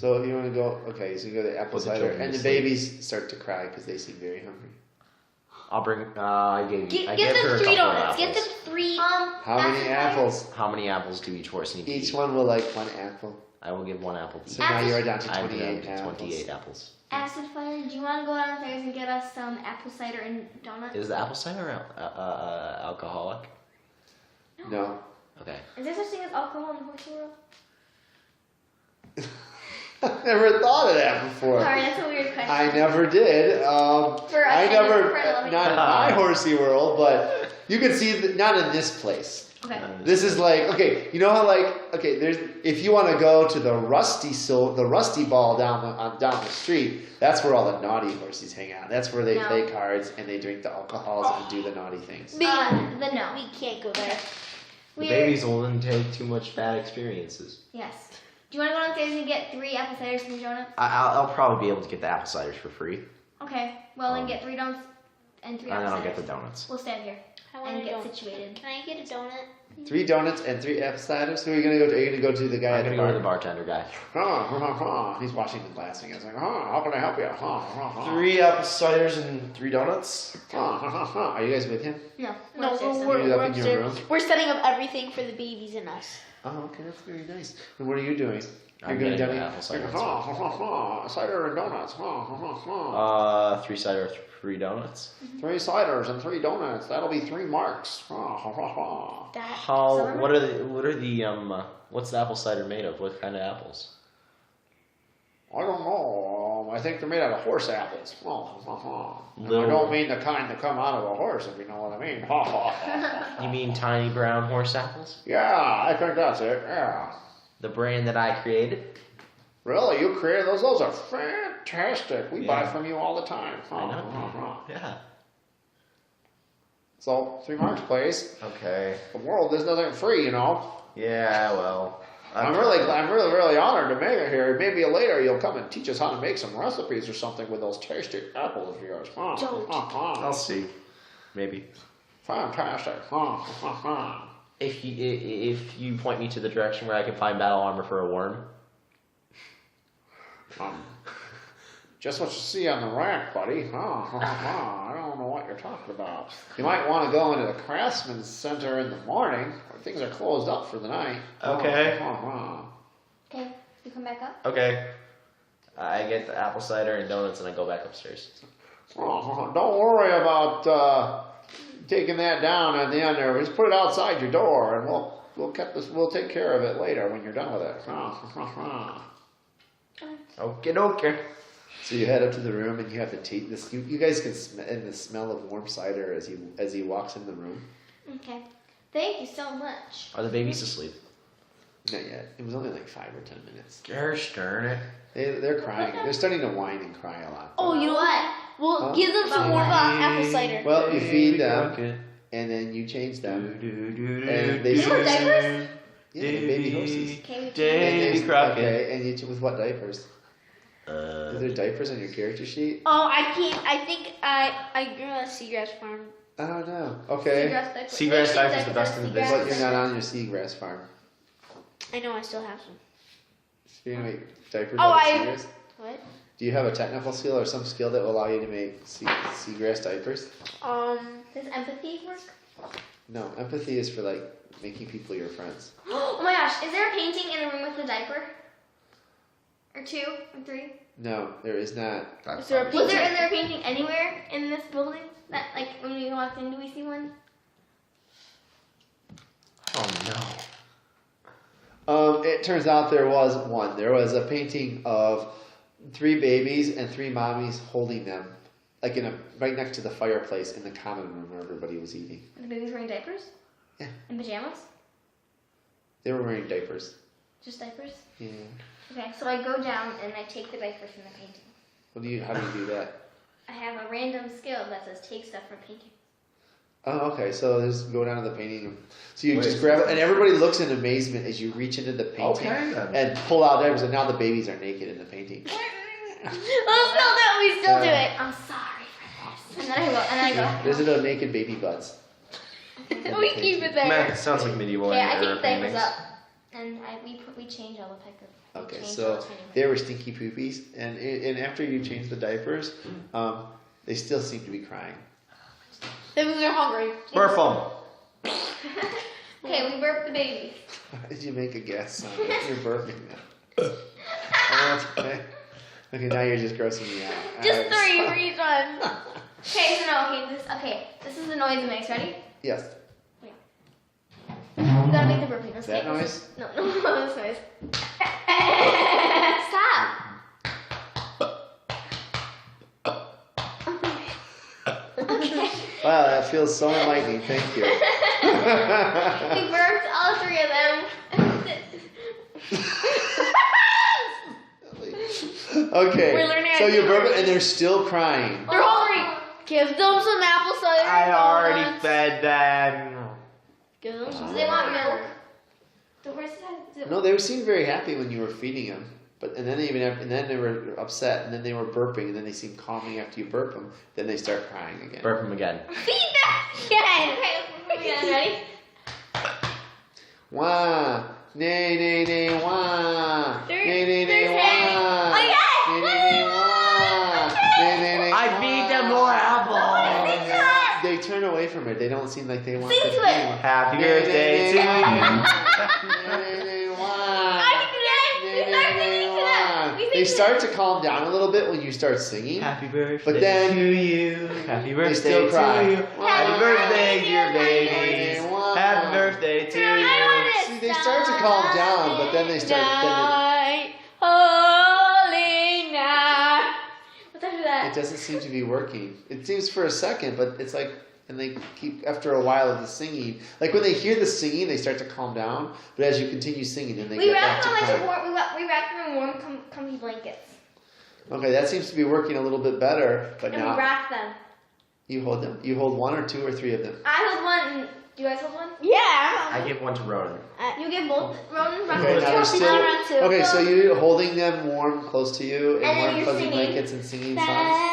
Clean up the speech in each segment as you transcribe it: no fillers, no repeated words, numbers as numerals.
So you want to go? Okay, so you go to apple cider, and the babies start to cry because they seem very hungry. I'll bring. I gave her 3 donuts. Get them 3. How many apples? How many apples do each horse need? Each one will like 1 apple. I will give 1 apple. So now you are down to 28 apples. 28 apples. Acid Fire, do you want to go downstairs and get us some apple cider and donuts? Is the apple cider alcoholic? No. Okay. Is there such thing as alcohol in the horsey world? I've never thought of that before. Sorry, that's a weird question. I never did. For us, I never, not not in my horsey world, but you can see, not in this place. Okay. This is like, okay, you know how like, okay, there's, if you want to go to the rusty ball down the street, that's where all the naughty horses hang out. That's where they play cards and they drink the alcohols and do the naughty things. We can't go there. The babies will then take too much bad experiences. Yes. Do you want to go downstairs and get 3 apple ciders and donuts? I'll probably be able to get the apple ciders for free. Okay. Well, then get 3 donuts and 3 apple ciders. And then I'll get the donuts. We'll stand here and get situated. Can I get a donut? 3 donuts and 3 apple ciders. Who are you gonna go to? Are you gonna go to the guy? I'm gonna go to the bartender guy. He's washing the glass and he's like, how can I help you? 3 apple ciders and 3 donuts. Are you guys with him? No, We're up in your room. We're setting up everything for the babies and us. Oh, okay, that's very nice. And what are you doing? I'm You're getting going the apple cider. Cider and donuts. 3 cider, 3 donuts. 3 ciders and 3 donuts. That'll be 3 marks. What are the what's the apple cider made of? What kind of apples? I don't know. I think they're made out of horse apples. And I don't mean the kind that come out of a horse, if you know what I mean. You mean tiny brown horse apples? Yeah, I think that's it. Yeah. The brand that I created? Really? You created those? Those are fantastic. We buy from you all the time. I know. Yeah. So, 3 marks, please. Okay. The world is nothing free, you know. Yeah, well. I'm really honored to make it here. Maybe later you'll come and teach us how to make some recipes or something with those tasty apples of yours. I'll see. Maybe. Fantastic. If you point me to the direction where I can find battle armor for a worm. Just what you see on the rack, buddy. I don't know what you're talking about. You might want to go into the Craftsman's Center in the morning. Things are closed up for the night. Okay. Okay, you come back up. Okay. I get the apple cider and donuts and I go back upstairs. Don't worry about taking that down at the end there. Just put it outside your door, and we'll take care of it later when you're done with it. Okay. So you head up to the room, and you have to take this. You guys can smell the smell of warm cider as he walks in the room. Okay. Thank you so much. Are the babies asleep? Not yet. It was only like 5 or 10 minutes. Gosh darn it. They're crying. They're starting to whine and cry a lot. Oh, you know what? We'll give them some more apple cider. Well, you feed them, and then you change them. And they wear diapers? Yeah, they're baby horses. Okay, and you with what diapers? Is there diapers on your character sheet? Oh, I can't. I think I grew a seagrass farm. Oh no. Okay. Seagrass diapers is the best in the business. But you're not on your seagrass farm. I know. I still have some. So you're gonna make diapers Oh, out of seagrass? What? Do you have a technical skill or some skill that will allow you to make seagrass diapers? Does empathy work? No, empathy is for like making people your friends. Oh my gosh, is there a painting in the room with a diaper? Or 2 or 3? No, there is not. Is there a Was there a painting anywhere in this building? That like when we walked in, do we see one? Oh no. It turns out there was one. There was a painting of 3 babies and 3 mommies holding them, like right next to the fireplace in the common room where everybody was eating. And the babies wearing diapers? Yeah. And pajamas? They were wearing diapers. Just diapers? Yeah. Okay, so I go down and I take the diapers from the painting. How do you do that? I have a random skill that says take stuff from painting. Oh, okay. So just go down to the painting. So you just grab it, and everybody looks in amazement as you reach into the painting and pull out diapers, and now the babies are naked in the painting. We still do it. I'm sorry for this. And then I go. There's no naked baby butts. We keep it there. Man, it sounds like medieval. Okay, I take the diapers up. and we changed all the diapers. Okay, so they were stinky poopies, and after you changed the diapers, they still seem to be crying. Maybe they're hungry. Burp them. Okay, we burped the babies. Why did you make a gas sound? You're burping them. Oh, okay. Okay, now you're just grossing me out. Just 3 reasons. Okay, so no, this is the noise it makes. Ready? Yes. You gotta make the burping. Let's That take noise? No, this noise. Stop. Okay. Wow, that feels so enlightening. Thank you. We burped all 3 of them. Okay, We're learning so how to you do burp it. it, and they're still crying. They're hungry. Give them some apple cider. I already donuts. fed them. Give them some. Do they want milk? The horses have. No, they seemed very happy when you were feeding them, and then they were upset, and then they were burping, and then they seemed calming after you burp them. Then they start crying again. Burp them again. Feed them again. Okay, again. Ready? Wah, nay, nay, nay, wah, nay, nay, nay, They're wah, saying, nay, nay, nay, wah, nay, nay, nay, I feed them more apples. They turn away from it. They don't seem like they want Sing to to feed it. you. Happy birthday to you. They start to calm down a little bit when you start singing. Happy birthday But then to you. Happy birthday still cry. to you. Happy birthday, dear babies. Happy birthday to you. See, they start to calm down, but then they start. Night, holy night. What's after that? It doesn't seem to be working. It seems for a second, but it's like, and they keep after a while of the singing. Like when they hear the singing, they start to calm down. But as you continue singing, then they We get back wrapped to them crying. like we wrapped them in warm, comfy blankets, Okay, that seems to be working a little bit better. But and we now wrapped them. you hold them. You hold 1 or 2 or 3 of them. I hold one. And do you guys hold one? Yeah. I give one to Ronan. You get both. Ronan, Okay, now they're still. around 2. Okay, so you're holding them warm, close to you, And then and warm you're fuzzy singing. blankets and singing songs.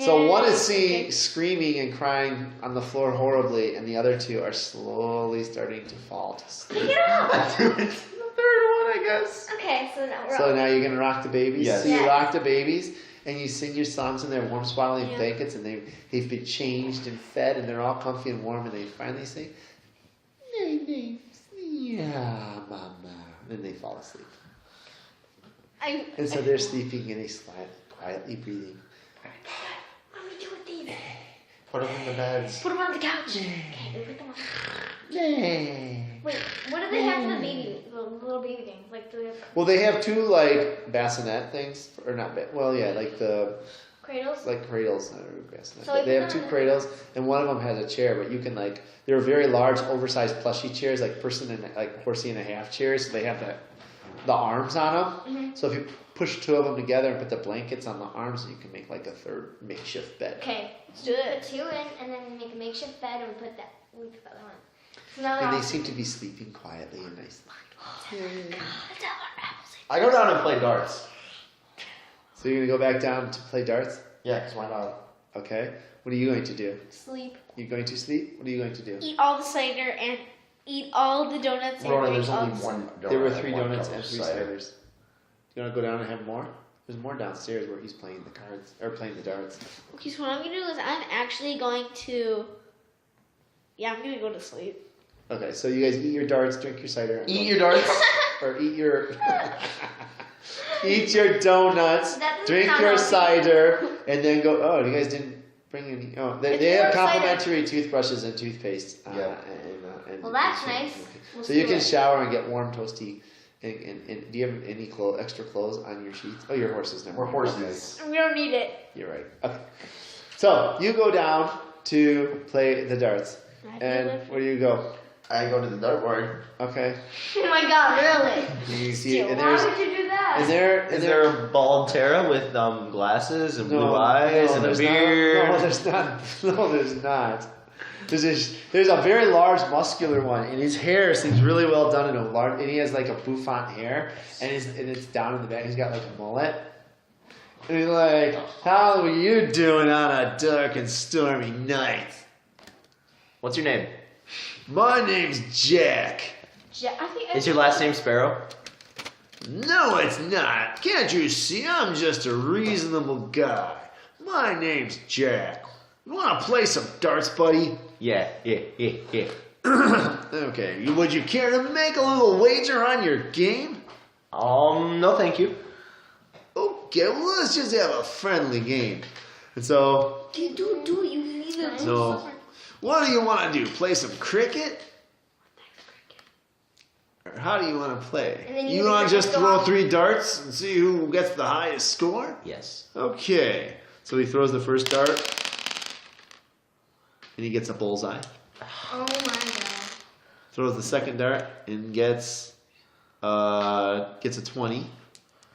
So one is screaming and crying on the floor horribly, and the other 2 are slowly starting to fall to sleep. Pick it up. The third one, I guess. Okay, so now we're So up. now you're gonna rock the babies. Yes. So you Yes. rock the babies, and you sing your songs in their warm, swaddling Yeah. blankets, and they've been changed and fed, and they're all comfy and warm, and they finally say, "Nay, yeah, mama," and then they fall asleep. And so they're sleeping, and they quietly breathing. What do we do with these? Put them in the beds. Put them on the couch. Okay, we put them on. Nay. Wait, what do they have for the little baby things? Like, do they have Well, they have 2 like bassinet things, or not? Like the cradles? like cradles. Bassinet. So But if they you're have 2 gonna- cradles, and one of them has a chair. But you can like they're very large, oversized plushy chairs, like person and like horsey and a half chairs. So they have the arms on them. Mm-hmm. So if you push 2 of them together and put the blankets on the arms, you can make like a 3rd makeshift bed. Okay, Let's do put it. 2 in, and then we make a makeshift bed, and we put that other one. So now they're And all they seem to be sleeping quietly and nicely. I go down and play darts. So you're gonna go back down to play darts? Yeah, because why not? Okay. What are you going to do? sleep. You're going to sleep? What are you going to do? Eat all the cider and eat all the donuts. and Ronan, drink there's all only the- one donut. There were and 3 one donuts cup and of 3 cider. ciders. You want to go down and have more? There's more downstairs where he's playing the cards or playing the darts. Okay, so what I'm gonna do is I'm actually going to. Yeah, I'm gonna go to sleep. Okay, so you guys eat your darts, drink your cider, and Eat go- your darts. or eat your eat your donuts, That doesn't drink sound your healthy. cider, and then go. Oh, you guys didn't bring any. Oh, they It's have more cider. complimentary toothbrushes and toothpaste. Yeah. And Well, that's and- nice. okay. We'll So you do can it. shower and get warm, toasty. And do you have any extra clothes on your sheets? Oh, your horses. Never We're mind. horses. We don't need it. Okay, you're right. Okay. So you go down to play the darts, and where do you go? I go to the dartboard. Okay. Oh my god, really? You see, and Why there's would you do that? and there Is there a bald Tara with glasses and blue no, eyes no, and a there's beard? Not, no, there's not. No, there's not. There's a very large, muscular one, and his hair seems really well done and and he has like a bouffant hair, and it's down in the back. He's got like a mullet. And he's like, "How are you doing on a dark and stormy night?" What's your name? My name's Jack. Is your last name Sparrow? No, it's not. Can't you see? I'm just a reasonable guy. My name's Jack. You want to play some darts, buddy? Yeah. Okay, would you care to make a little wager on your game? No, thank you. Okay, well, let's just have a friendly game. And so, Do you need it? so, what do you want to do? Play some cricket? Or how do you want to play? And then You you want to get just to throw go 3 darts and see who gets the highest score? Yes. Okay, so he throws the first dart, and he gets a bullseye. Oh my god. Throws the second dart and gets a 20.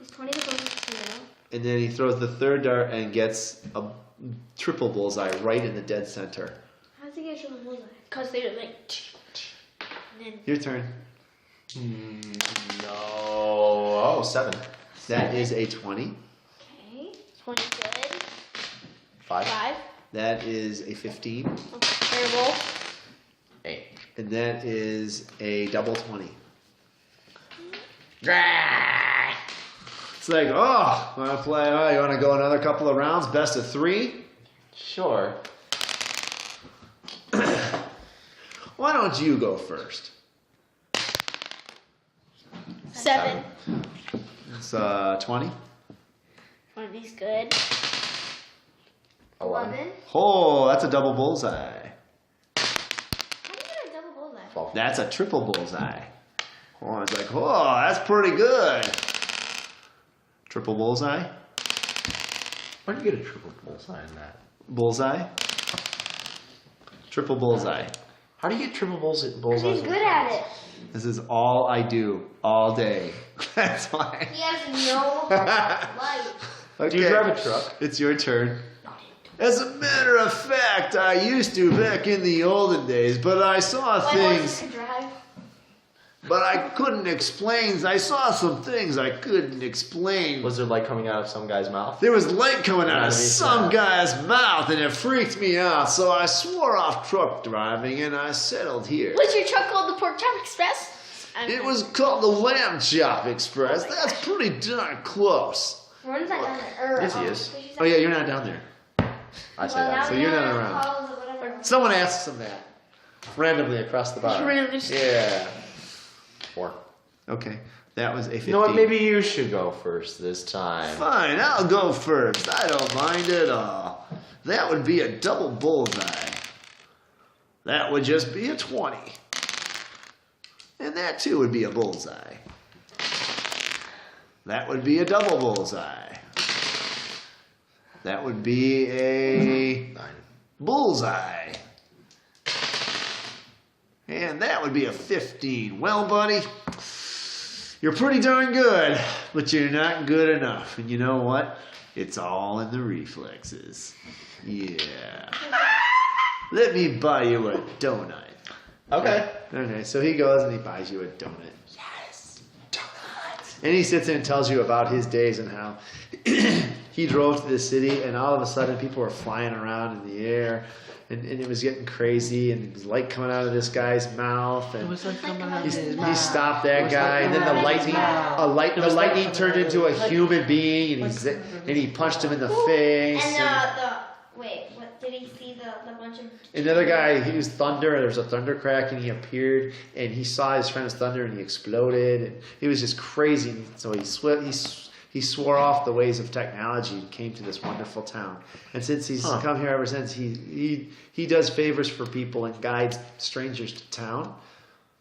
Is 20 the closest to 0? And then he throws the third dart and gets a triple bullseye right in the dead center. How does he get a triple bullseye? Because they're like. And then Your turn. No. Oh, 7. That is a 20. Okay. 20 good. 5. 5. That is a 15. Terrible. 8. And that is a double 20. It's like, oh, want to play? Oh, you want to go another couple of rounds? Best of 3? Sure. Why don't you go first? 7. It's 20. 20's good. 11. Oh, that's a double bullseye. How do you get a double bullseye? 12. That's a triple bullseye. Oh, it's like, oh, that's pretty good. Triple bullseye. Where do you get a triple bullseye in that? Bullseye. Triple bullseye. How do you get triple bullseyes? He's good at it. This is all I do all day. That's why. He has no life. Okay. Do you drive a truck? It's your turn. As a matter of fact, I used to back in the olden days, but I saw things. To drive. But I couldn't explain. I saw some things I couldn't explain. Was there light coming out of some guy's mouth? There was light coming out of Out of his some mouth. guy's mouth, and it freaked me out. So I swore off truck driving, and I settled here. Was your truck called the Pork Chop Express? It was called the Lamb Chop Express. That's pretty darn close. When's that down there? Yes, he is. Oh yeah, you're not down there. I say that. So you're not around. Someone asks him that randomly across the bar. Randomly. Yeah. 4. Okay, that was a 15. You know what? Maybe you should go first this time. Fine, I'll go first. I don't mind at all. That would be a double bullseye. That would just be a 20. And that too would be a bullseye. That would be a double bullseye. That would be a 9. bullseye. And that would be a 15. Well, buddy, you're pretty darn good, but you're not good enough. And you know what? It's all in the reflexes. Yeah. Let me buy you a donut. Okay. Okay, so he goes and he buys you a donut. Yes. Donuts. And he sits there and tells you about his days and how he drove to the city and all of a sudden people were flying around in the air. And it was getting crazy, and there was light coming out of this guy's mouth, and It was like coming out of his he mouth. stopped that guy, and then the lightning turned into a human being, and he punched him in the face. And wait, what did he see the bunch of? Another guy, he was thunder. There was a thunder crack, and he appeared, and he saw his friend's thunder, and he exploded, and he was just crazy. And so he swore off the ways of technology and came to this wonderful town. And since he's come here ever since, he does favors for people and guides strangers to town.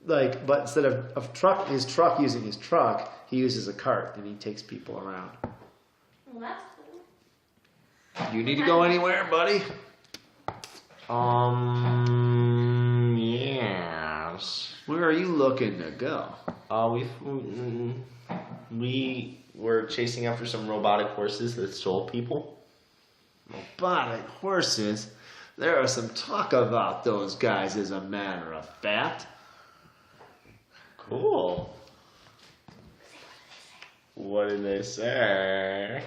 But instead of using his truck, he uses a cart and he takes people around. Well, that's cool. You need to go anywhere, buddy? Yes. Where are you looking to go? We were chasing after some robotic horses that stole people. Robotic horses? There was some talk about those guys, as a matter of fact. Cool. What did they say?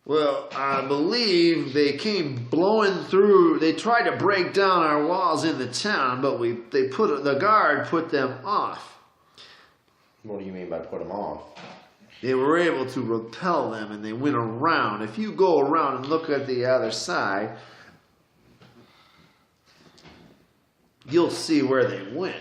Well, I believe they came blowing through. They tried to break down our walls in the town, but the guard put them off. What do you mean by put them off? They were able to repel them, and they went around. If you go around and look at the other side, you'll see where they went.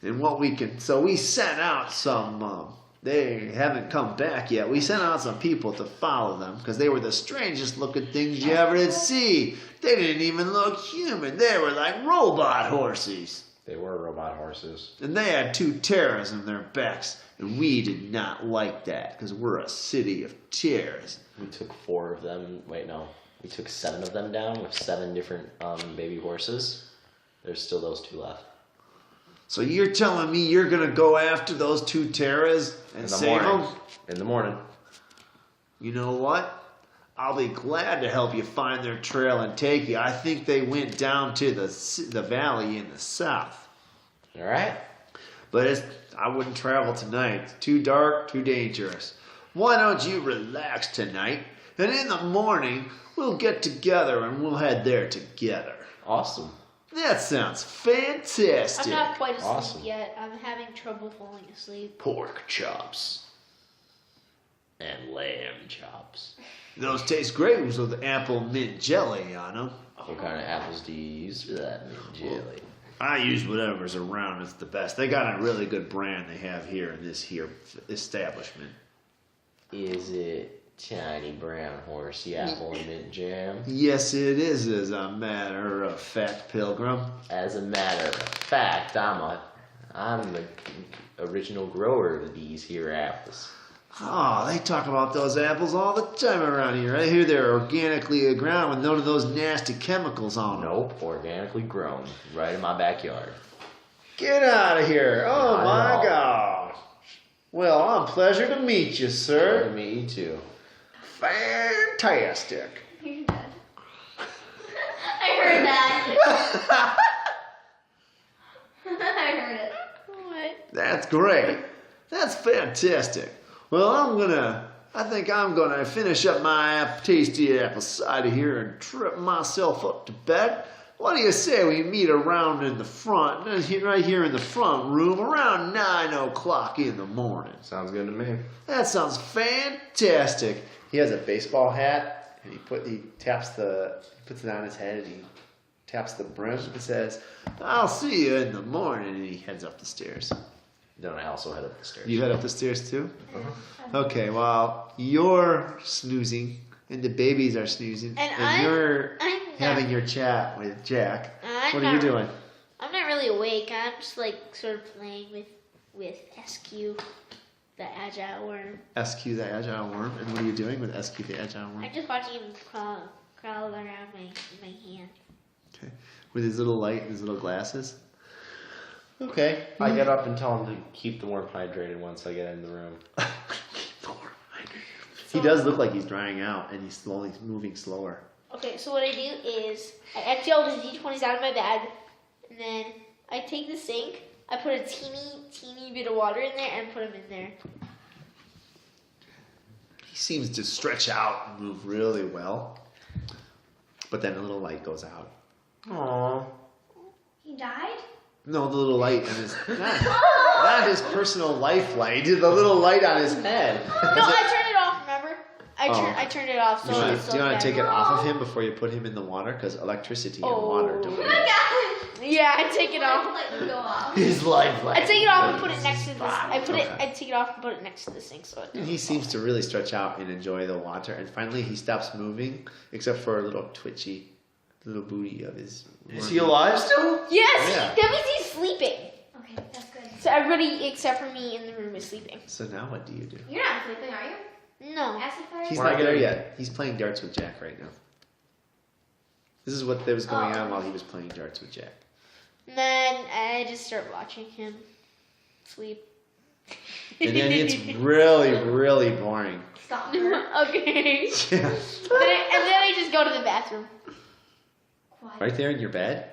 And so we sent out some, they haven't come back yet. We sent out some people to follow them because they were the strangest looking things you ever did see. They didn't even look human. They were like robot horses. They were robot horses. And they had 2 terrors in their backs. And we did not like that because we're a city of terrors. We took 4 of them. Wait, no. We took 7 of them down with 7 different baby horses. There's still those 2 left. So you're telling me you're going to go after those 2 terrors and save them? In the morning. You know what? I'll be glad to help you find their trail and take you. I think they went down to the valley in the south. All right. But I wouldn't travel tonight. It's too dark, too dangerous. Why don't you relax tonight? And in the morning, we'll get together and we'll head there together. Awesome. That sounds fantastic. I'm not quite asleep Awesome. yet. I'm having trouble falling asleep. Pork chops. And lamb chops. Those taste great with apple mint jelly on them. What kind of apples do you use for that mint jelly? I use whatever's around. It's the best. They got a really good brand they have here in this here establishment. Is it Tiny Brown Horsey apple and mint jam? Yes, it is, as a matter of fact, Pilgrim. As a matter of fact, I'm the original grower of these here apples. Oh, they talk about those apples all the time around here. I hear they're organically grown with none of those nasty chemicals on them. Nope, organically grown, right in my backyard. Get out of here. Oh, Not my at all. God. Well, pleasure to meet you, sir. Me too. Fantastic. You're dead. I heard that. I heard it. What? That's great. That's fantastic. Well, I think I'm gonna finish up my tasty apple cider here and trip myself up to bed. What do you say we meet around in the front, right here in the front room, around 9 o'clock in the morning? Sounds good to me. That sounds fantastic. He has a baseball hat, and he puts it on his head, and he taps the brim and says, "I'll see you in the morning," and he heads up the stairs. Then I also head up the stairs. You head up the stairs too? Okay, well, you're snoozing, and the babies are snoozing, and you're having your chat with Jack. What are you doing? I'm not really awake. I'm just like sort of playing with SQ, the agile worm. SQ the Agile Worm, and what are you doing with SQ the Agile Worm? I'm just watching him crawl around my hand. Okay, with his little light and his little glasses. Okay. I get up and tell him to keep the worm hydrated once I get in the room. He does look like he's drying out, and he's slowly moving slower. Okay, so what I do is I empty all the D20s out of my bag, and then I take the sink, I put a teeny bit of water in there, and put them in there. He seems to stretch out and move really well, but then a little light goes out. Aww. He died? No, the little light on his not his personal life light, the little light on his head. No, I turned it off, remember? I turned it off. So Do you want to take it off of him No. before you put him in the water? Because electricity and Oh. water don't Oh mix. my God. Yeah, I take it off. Let me go off. His life. I take it off and put it next to this. I take it off and put it next to the sink. So And he seems to really stretch out and enjoy the water. And finally, he stops moving, except for a little twitchy little booty of his. Is he alive still? yes, Yeah. that means he's sleeping. Okay, that's good. So everybody except for me in the room is sleeping. So now what do you do? You're not sleeping, are you? No. Acid fire? He's When I not get there in- yet. He's playing darts with Jack right now. This is what was going on while he was playing darts with Jack. And then I just start watching him sleep. And then it's really, really boring. Stop. Okay. Yeah. And then I just go to the bathroom. Quiet. Right there in your bed?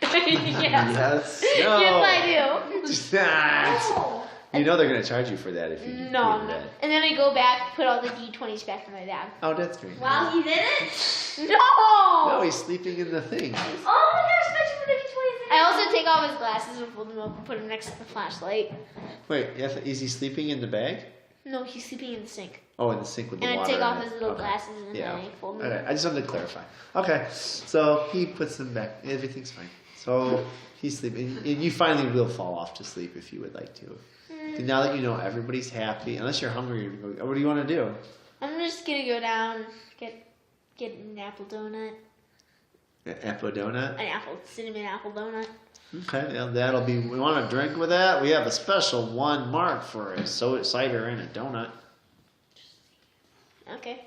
yes. Yes. No. Yes, I do. That. No. You know they're gonna charge you for that if you No, pee in I'm the not. bed. And then I go back, put all the D20s back in my bag. Oh, that's great. Wow, he did it? No! No, he's sleeping in the thing. Oh my gosh, bet you put the D20s in. I also take off his glasses and fold them up and put them next to the flashlight. Wait, is he sleeping in the bag? No, he's sleeping in the sink. Oh, in the sink with the And I water. take off in his it. little Okay. glasses and Yeah. then I fold them Okay, up. I just wanted to clarify. Okay, so he puts them back. Everything's fine. So he's sleeping. And you finally will fall off to sleep if you would like to. Now that you know everybody's happy, unless you're hungry, you're gonna go, what do you want to do? I'm just gonna go down, get an apple donut. An apple donut? Cinnamon apple donut. Okay, yeah, that'll be. We want a drink with that? We have a special one marked for a cider and a donut. Okay.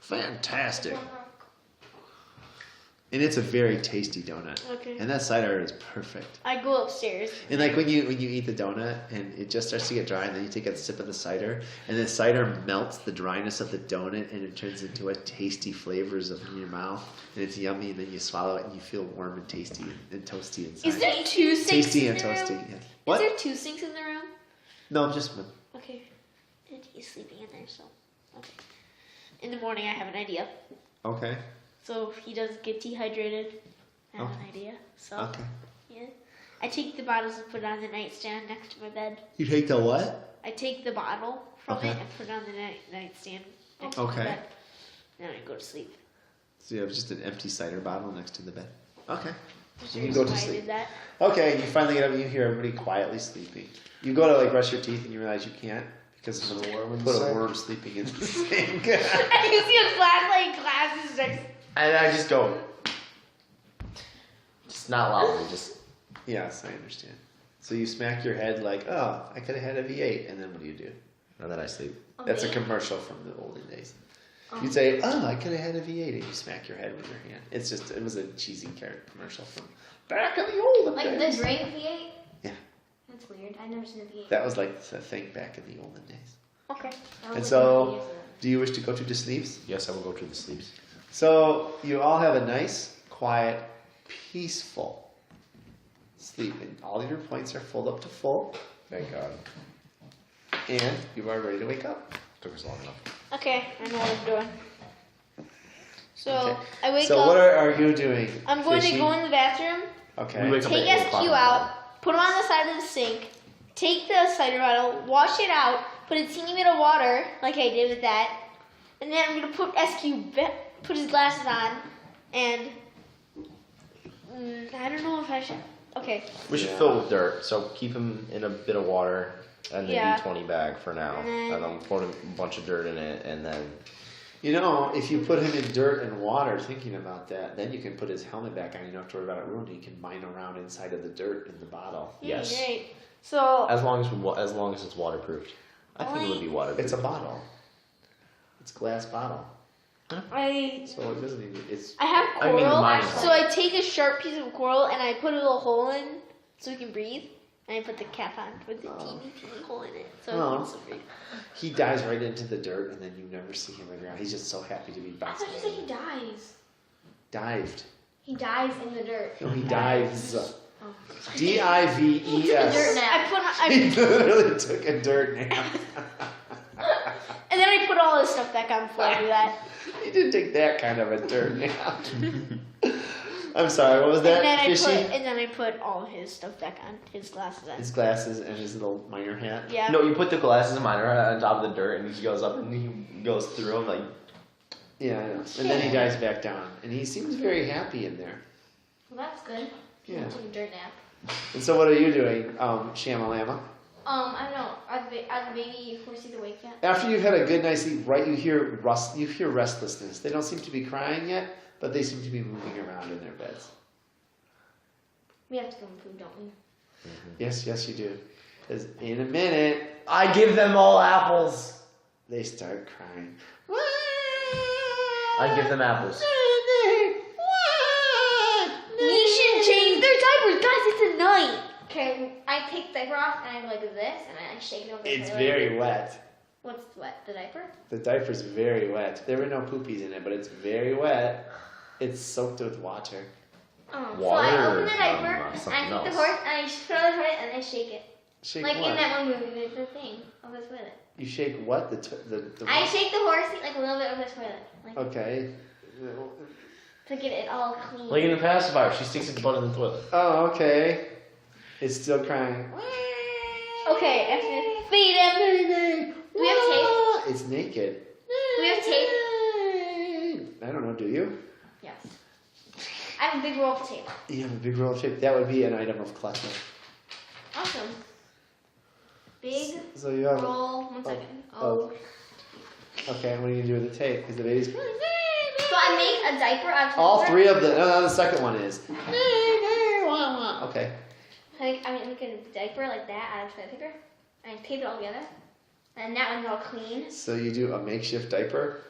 Fantastic. And it's a very tasty donut. Okay. And that cider is perfect. I go upstairs. And like when you eat the donut and it just starts to get dry, and then you take a sip of the cider, and the cider melts the dryness of the donut, and it turns into a tasty flavors in your mouth, and it's yummy. And then you swallow it, and you feel warm and tasty and toasty inside. Is there two sinks tasty in and the room? toasty? Yes. What? Is there two sinks in the room? No, just one. Okay. And he's sleeping in there, so okay. In the morning, I have an idea. Okay. So if he doesn't get dehydrated, I have an Okay. idea. So Okay. yeah, I take the bottles and put it on the nightstand next to my bed. You take the what? I take the bottle from Okay. it and put it on the nightstand next to my Okay. bed. Then I go to sleep. So you have just an empty cider bottle next to the bed. Okay. There's You a can go reason to why I sleep. did that. Okay, you finally get up and you hear everybody quietly sleeping. You go to like brush your teeth and you realize you can't because of a worm. Put a worm sleeping in the sink. And you see a flashlight glasses next. And I just go, just not loudly, just. Yes, I understand. So you smack your head like, oh, I could have had a V8, and then what do you do? And then I sleep. That's a commercial from the olden days. You'd say, oh, I could have had a V8, and you smack your head with your hand. It was a cheesy commercial from back in the olden Like days. the drink V8? Yeah. That's weird. I've never seen a V8. That was like the thing back in the olden days. Okay. And so, do you wish to go to the sleeps? Yes, I will go to the sleeps. So you all have a nice, quiet, peaceful sleep, and all of your points are filled up to full. Thank God. And you are ready to wake up. Took us long enough. Okay, I know what I'm doing. So Okay. I wake So up. what are you doing? I'm going Fishy? to go in the bathroom. Okay. We wake up Take at 8 SQ o'clock in the out, put him on the side of the sink, take the cider bottle, wash it out, put a teeny bit of water, like I did with that, and then I'm gonna put SQ put his glasses on, and I don't know if I should. Okay. We should Yeah. fill it with dirt, so keep him in a bit of water and the Yeah. D20 bag for now. And then- And then put a bunch of dirt in it, and then. You know, if you put him in dirt and water, thinking about that, then you can put his helmet back on. You don't have to worry about it ruining. You can mine around inside of the dirt in the bottle. Yes. Great. So As long as it's waterproofed. I think it would be waterproof. It's a bottle. It's a glass bottle. I So it doesn't even. It's. have I mean, the coral, mining so I take a sharp piece of coral and I put a little hole in so he can breathe. And I put the cap on with the teeny hole in it so Oh. he can still breathe. He dives right into the dirt, and then you never see him around. He's just so happy to be I bouncing. thought you said he dies. Dived. He dies in the dirt. No, he dives. Oh. D-I-V-E-S. Dirt nap. He literally took a dirt nap. And then I put all his stuff back on before I do that. He didn't take that kind of a dirt nap. I'm sorry, what was that? Fishy? And then I put all his stuff back on, his glasses on. His glasses and his little miner hat. Yeah. No, you put the glasses of mine on top of the dirt, and he goes up and he goes through them like. Yeah, I know. And then he dives back down. And he seems very happy in there. Well, that's good. Yeah. Took a dirt nap. And so what are you doing, Shamalama? I don't know. Are the baby horses awake yet? After you've had a good night's sleep, right, you hear restlessness. They don't seem to be crying yet, but they seem to be moving around in their beds. We have to go and food, don't we? Yes, you do. Because in a minute, I give them all apples. they start crying. I give them apples. We should change their diapers, guys. It's a night. Okay, I take the diaper off and I go like this and I shake it over the It's toilet. very wet. What's wet? The diaper? The diaper's very wet. There were no poopies in it, but it's very wet. It's soaked with water. Oh, so Water I open or, the diaper and I something take the else? horse and I put it on the toilet and I shake it. Shake Like what? in that one movie, there's the thing of the toilet. You shake what? The I shake the horsey like a little bit of the toilet, like Okay. to get it all clean. Like in the pacifier, she sticks its butt in the toilet. Oh, okay. It's still crying. Okay, after feed him. Do we have tape? It's naked. Do we have tape? I don't know. Do you? Yes. I have a big roll of tape. You have a big roll of tape. That would be an item of clutter. Awesome. Big So you have. roll. 1 second. oh. Okay, and what are you gonna do with the tape? Because the baby's. So I make a diaper out of All paper. three of the. No, the second one is. Okay. I make a diaper like that out of toilet paper. And I tape it all together. And that one's all clean. So you do a makeshift diaper.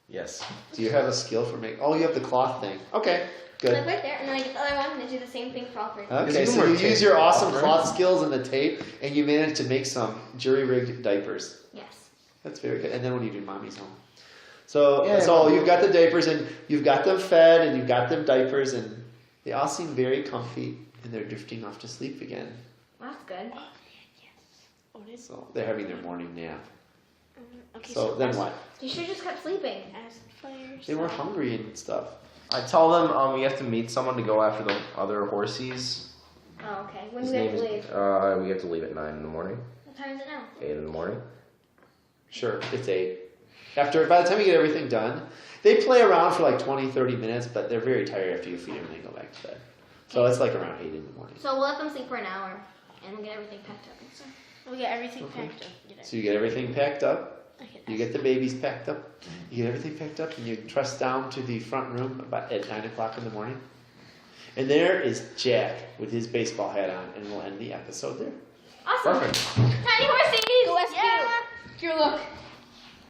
Yes. Do you have a skill for make? Oh, you have the cloth thing. Okay, good. Like right there, and then I get the other one and I do the same thing for all three. Okay, you so can you work use tape your off, awesome right? cloth skills and the tape, and you manage to make some jury-rigged diapers. Yes. That's very good. And then when you do mommy's home. So, Yeah, so yeah. you've got the diapers, and you've got them fed, and you've got them diapers, and they all seem very comfy, and they're drifting off to sleep again. Well, that's good. What is? So they're having their morning nap. Okay, So then what? You should have just kept sleeping. As fires. They were hungry and stuff. I tell them we have to meet someone to go after the other horsies. Oh, okay. When His do we have name to is. leave? We have to leave at 9 in the morning. What time is it now? 8 in the morning. Sure, it's 8. By the time you get everything done, they play around for like 20, 30 minutes, but they're very tired after you feed them and they go back to bed. So it's like around 8 in the morning. So we'll let them sleep for an hour, and we'll get everything packed up and stuff. We get everything Okay. packed up. Get it. So you get everything packed up, Okay. you get the babies packed up, you get everything packed up, and you trust down to the front room about at 9 o'clock in the morning. And there is Jack with his baseball hat on, and we'll end the episode there. Awesome. Perfect. Tiny Horsies! Go SQ. Yeah! Here, look.